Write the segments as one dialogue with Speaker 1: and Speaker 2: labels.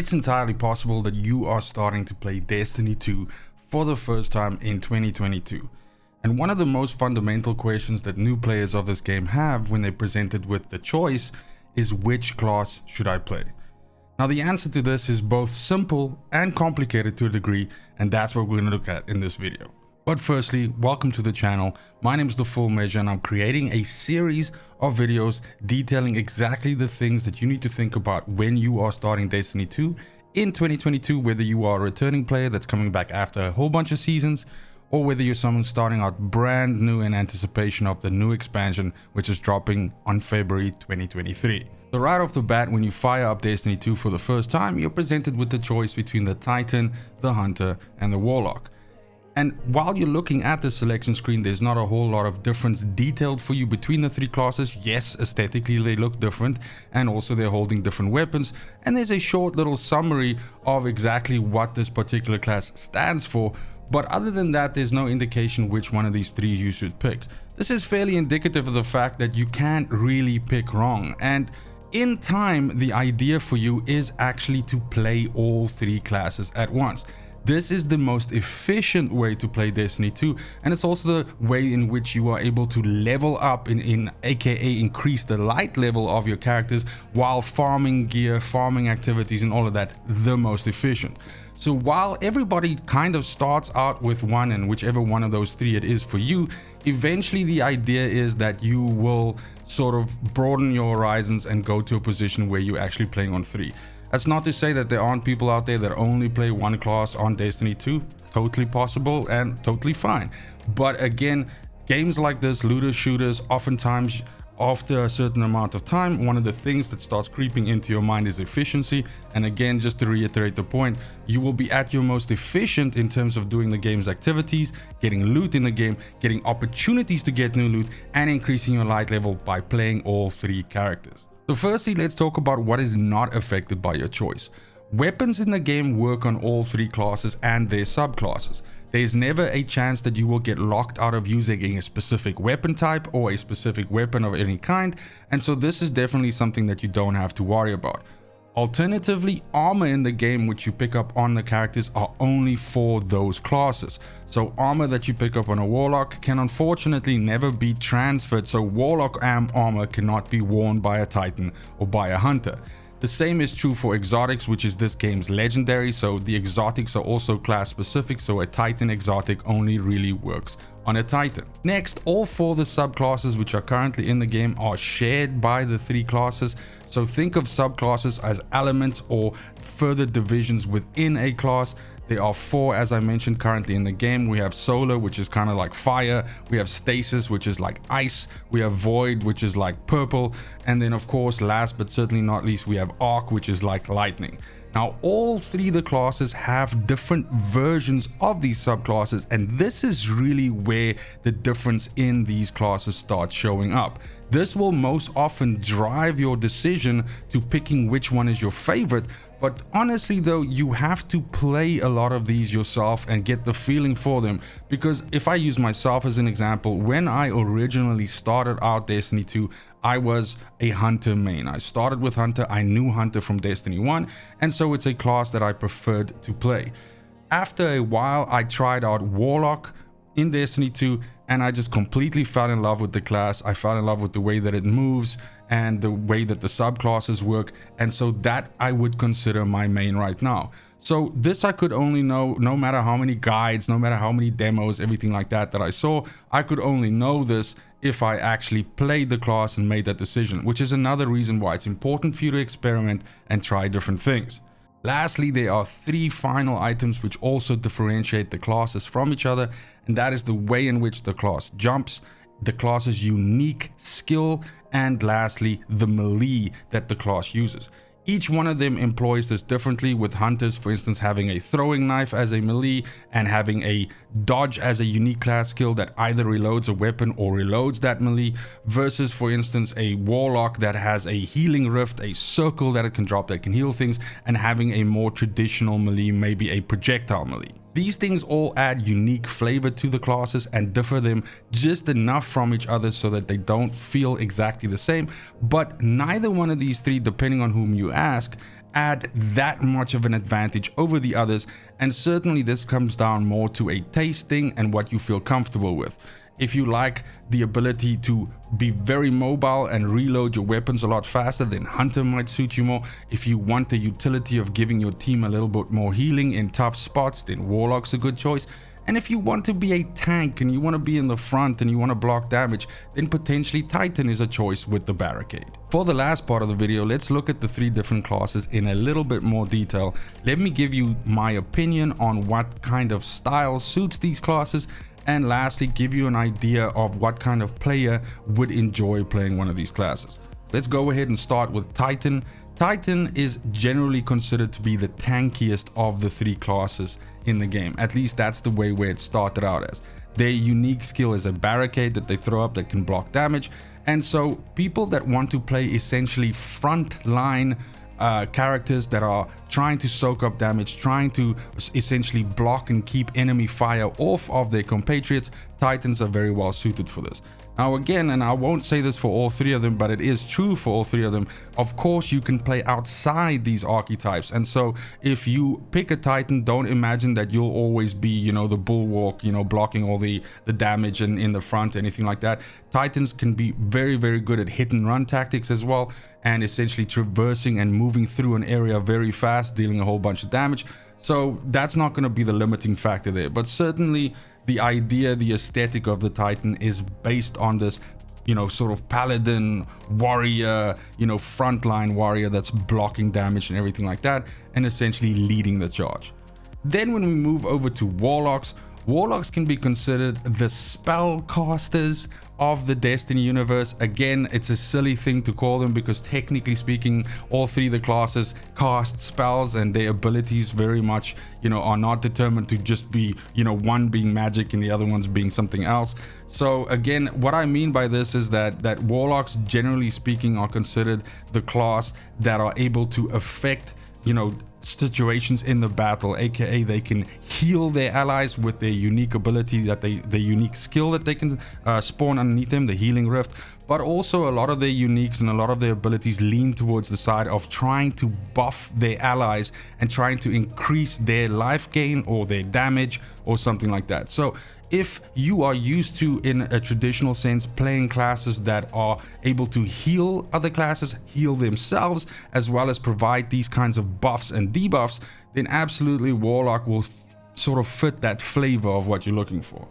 Speaker 1: It's entirely possible that you are starting to play Destiny 2 for the first time in 2022. And one of the most fundamental questions that new players of this game have when they're presented with the choice is, which class should I play? Now the answer to this is both simple and complicated to a degree, and that's what we're going to look at in this video. But firstly, welcome to the channel. My name is The Full Measure and I'm creating a series of videos detailing exactly the things that you need to think about when you are starting Destiny 2 in 2022, whether you are a returning player that's coming back after a whole bunch of seasons, or whether you're someone starting out brand new in anticipation of the new expansion, which is dropping on February 2023. So right off the bat, when you fire up Destiny 2 for the first time, you're presented with the choice between the Titan, the Hunter, and the Warlock. And while you're looking at the selection screen, there's not a whole lot of difference detailed for you between the three classes. Yes, aesthetically they look different, and also they're holding different weapons. And there's a short little summary of exactly what this particular class stands for. But other than that, there's no indication which one of these three you should pick. This is fairly indicative of the fact that you can't really pick wrong. And in time, the idea for you is actually to play all three classes at once. This is the most efficient way to play Destiny 2, and it's also the way in which you are able to level up in aka increase the light level of your characters while farming gear, farming activities and all of that the most efficient. So while everybody kind of starts out with one, and whichever one of those three it is for you, eventually the idea is that you will sort of broaden your horizons and go to a position where you're actually playing on three. That's not to say that there aren't people out there that only play one class on Destiny 2. Totally possible and totally fine. But again, games like this, looter shooters, oftentimes after a certain amount of time, one of the things that starts creeping into your mind is efficiency. And again, just to reiterate the point, you will be at your most efficient in terms of doing the game's activities, getting loot in the game, getting opportunities to get new loot, and increasing your light level by playing all three characters. So firstly, let's talk about what is not affected by your choice. Weapons in the game work on all three classes and their subclasses. There's never a chance that you will get locked out of using a specific weapon type or a specific weapon of any kind, and so this is definitely something that you don't have to worry about. Alternatively, armor in the game which you pick up on the characters are only for those classes. So armor that you pick up on a Warlock can unfortunately never be transferred, so Warlock armor cannot be worn by a Titan or by a Hunter. The same is true for exotics, which is this game's legendary, so the exotics are also class specific, so a Titan exotic only really works on a Titan. Next, all four of the subclasses which are currently in the game are shared by the three classes. So think of subclasses as elements or further divisions within a class. There are four, as I mentioned, currently in the game. We have Solar, which is kind of like fire. We have Stasis, which is like ice. We have Void, which is like purple. And then of course, last but certainly not least, we have Arc, which is like lightning. Now, all three of the classes have different versions of these subclasses, and this is really where the difference in these classes starts showing up. This will most often drive your decision to picking which one is your favorite. But honestly though, you have to play a lot of these yourself and get the feeling for them, because if I use myself as an example, when I originally started out Destiny 2, I was a Hunter main. I started with Hunter. I knew Hunter from Destiny 1, and so it's a class that I preferred to play. After a while, I tried out Warlock in Destiny 2, and I just completely fell in love with the class. I fell in love with the way that it moves and the way that the subclasses work, and so that I would consider my main right now. So this I could only know, no matter how many guides, no matter how many demos, everything like that I saw, I could only know this if I actually played the class and made that decision, which is another reason why it's important for you to experiment and try different things. Lastly, there are three final items which also differentiate the classes from each other, and that is the way in which the class jumps, the class's unique skill, and lastly, the melee that the class uses. Each one of them employs this differently, with Hunters, for instance, having a throwing knife as a melee and having a dodge as a unique class skill that either reloads a weapon or reloads that melee, versus, for instance, a Warlock that has a healing rift, a circle that it can drop that can heal things, and having a more traditional melee, maybe a projectile melee. These things all add unique flavor to the classes and differ them just enough from each other so that they don't feel exactly the same, but neither one of these three, depending on whom you ask, add that much of an advantage over the others, and certainly this comes down more to a taste thing and what you feel comfortable with. If you like the ability to be very mobile and reload your weapons a lot faster, then Hunter might suit you more. If you want the utility of giving your team a little bit more healing in tough spots, then Warlock's a good choice. And if you want to be a tank and you want to be in the front and you want to block damage, then potentially Titan is a choice with the barricade. For the last part of the video, let's look at the 3 different classes in a little bit more detail. Let me give you my opinion on what kind of style suits these classes, and lastly give you an idea of what kind of player would enjoy playing one of these classes. Let's go ahead and start with Titan. Titan is generally considered to be the tankiest of the 3 classes in the game. At least that's the way where it started out as. Their unique skill is a barricade that they throw up that can block damage, and so people that want to play essentially front line characters that are trying to soak up damage, trying to essentially block and keep enemy fire off of their compatriots, Titans are very well suited for this. Now again, and I won't say this for all 3 of them, but it is true for all 3 of them, of course you can play outside these archetypes. And so if you pick a Titan, don't imagine that you'll always be, you know, the bulwark, you know, blocking all the damage and in the front, anything like that. Titans can be very, very good at hit and run tactics as well, and essentially traversing and moving through an area very fast, dealing a whole bunch of damage. So that's not going to be the limiting factor there, but certainly the idea, the aesthetic of the Titan is based on this, you know, sort of paladin warrior, you know, frontline warrior that's blocking damage and everything like that, and essentially leading the charge. Then when we move over to Warlocks, Warlocks can be considered the spellcasters of the Destiny universe. Again, it's a silly thing to call them because technically speaking, all 3 of the classes cast spells, and their abilities very much, you know, are not determined to just be, you know, one being magic and the other one's being something else. So again, what I mean by this is that Warlocks, generally speaking, are considered the class that are able to affect, you know, situations in the battle, aka they can heal their allies with their unique ability, that the unique skill that they can spawn underneath them, the healing rift. But also a lot of their uniques and a lot of their abilities lean towards the side of trying to buff their allies and trying to increase their life gain or their damage or something like that. So if you are used to, in a traditional sense, playing classes that are able to heal other classes, heal themselves, as well as provide these kinds of buffs and debuffs, then absolutely Warlock will sort of fit that flavor of what you're looking for.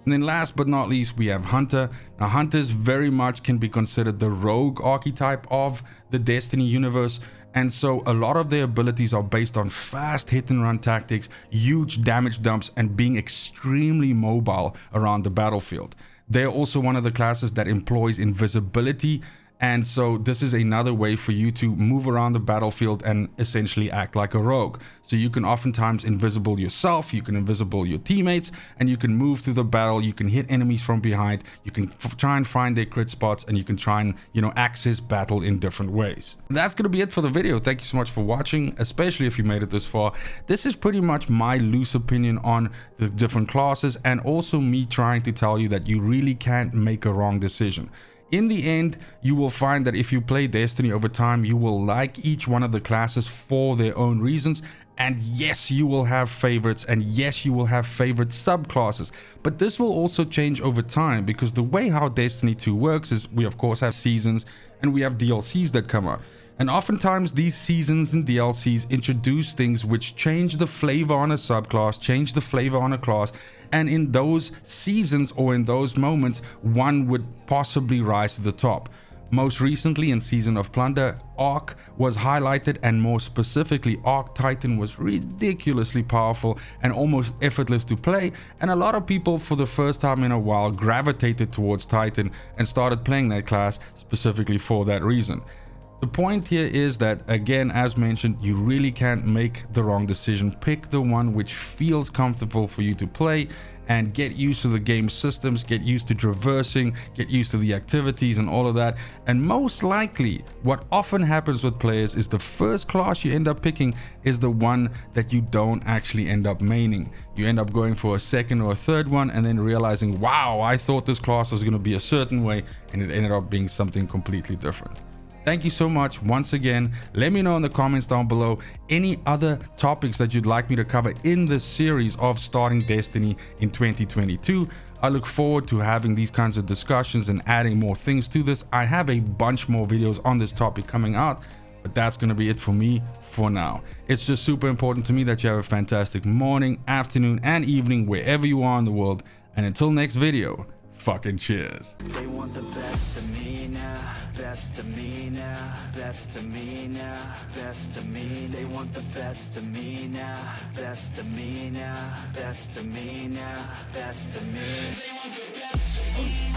Speaker 1: And then last but not least, we have Hunter. Now Hunters very much can be considered the rogue archetype of the Destiny universe. And so a lot of their abilities are based on fast hit and run tactics, huge damage dumps, and being extremely mobile around the battlefield. They're also one of the classes that employs invisibility, and so this is another way for you to move around the battlefield and essentially act like a rogue. So you can oftentimes invisible yourself, you can invisible your teammates, and you can move through the battle, you can hit enemies from behind, you can try and find their crit spots, and you can try and, you know, access battle in different ways. That's gonna be it for the video. Thank you so much for watching, especially if you made it this far. This is pretty much my loose opinion on the different classes, and also me trying to tell you that you really can't make a wrong decision. In the end, you will find that if you play Destiny over time, you will like each one of the classes for their own reasons. And yes, you will have favorites, and yes, you will have favorite subclasses. But this will also change over time, because the way how Destiny 2 works is we of course have seasons and we have DLCs that come out. And oftentimes these seasons and DLCs introduce things which change the flavor on a subclass, change the flavor on a class, and in those seasons or in those moments, one would possibly rise to the top. Most recently in Season of Plunder, Arc was highlighted, and more specifically Arc Titan was ridiculously powerful and almost effortless to play, and a lot of people for the first time in a while gravitated towards Titan and started playing that class specifically for that reason. The point here is that, again, as mentioned, you really can't make the wrong decision. Pick the one which feels comfortable for you to play, and get used to the game systems, get used to traversing, get used to the activities and all of that. And most likely, what often happens with players is the first class you end up picking is the one that you don't actually end up maining. You end up going for a second or a third one and then realizing, wow, I thought this class was going to be a certain way, and it ended up being something completely different. Thank you so much once again. Let me know in the comments down below any other topics that you'd like me to cover in this series of starting Destiny in 2022. I look forward to having these kinds of discussions and adding more things to this. I have a bunch more videos on this topic coming out, but that's going to be it for me for now. It's just super important to me that you have a fantastic morning, afternoon, and evening wherever you are in the world. And until next video, fucking cheers.
Speaker 2: They want the best of me now, best of me now, best of me now, best of me. They want the best of me now, best of me now, best of me now, best of me. They want the best of me.